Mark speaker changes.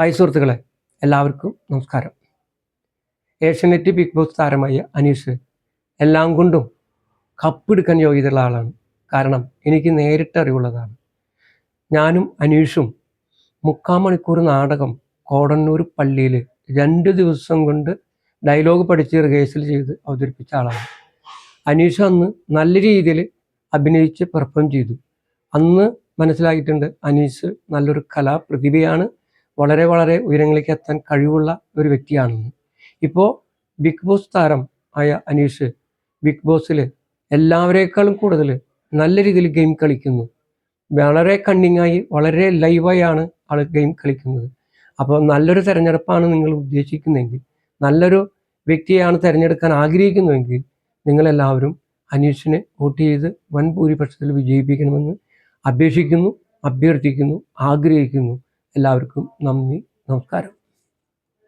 Speaker 1: Hi സുഹൃത്തുക്കളെ, എല്ലാവർക്കും നമസ്കാരം. ഏഷ്യാനെറ്റ് ബിഗ് ബോസ് താരമായ അനീഷ് എല്ലാം കൊണ്ടും കപ്പെടുക്കാൻ യോഗ്യതയുള്ള ആളാണ്. കാരണം എനിക്ക് നേരിട്ട് അറിവുള്ളതാണ്. ഞാനും അനീഷും 3/4 മണിക്കൂർ നാടകം കോടന്നൂർ പള്ളിയിൽ 2 ദിവസം കൊണ്ട് ഡയലോഗ് പഠിച്ച് റിഹേഴ്സൽ ചെയ്ത് അവതരിപ്പിച്ച ആളാണ്. അനീഷ് അന്ന് നല്ല രീതിയിൽ അഭിനയിച്ച് പെർഫോം ചെയ്തു. അന്ന് മനസ്സിലായിട്ടുണ്ട് അനീഷ് നല്ലൊരു കലാപ്രതിഭയാണ്, വളരെ വളരെ ഉയരങ്ങളിലേക്ക് എത്താൻ കഴിവുള്ള ഒരു വ്യക്തിയാണെന്ന്. ഇപ്പോൾ ബിഗ് ബോസ് താരം ആയ അനീഷ് ബിഗ് ബോസിൽ എല്ലാവരേക്കാളും കൂടുതൽ നല്ല രീതിയിൽ ഗെയിം കളിക്കുന്നു. വളരെ കണ്ണിങ്ങായി, വളരെ ലൈവായാണ് ആൾ ഗെയിം കളിക്കുന്നത്. അപ്പോൾ നല്ലൊരു തിരഞ്ഞെടുപ്പാണ് നിങ്ങൾ ഉദ്ദേശിക്കുന്നതെങ്കിൽ, നല്ലൊരു വ്യക്തിയാണ് തിരഞ്ഞെടുക്കാൻ ആഗ്രഹിക്കുന്നുവെങ്കിൽ നിങ്ങളെല്ലാവരും അനീഷിനെ വോട്ട് ചെയ്ത് വൻ ഭൂരിപക്ഷത്തിൽ വിജയിപ്പിക്കണമെന്ന് അപേക്ഷിക്കുന്നു, അഭ്യർത്ഥിക്കുന്നു, ആഗ്രഹിക്കുന്നു. എല്ലാവർക്കും നന്ദി, നമസ്കാരം.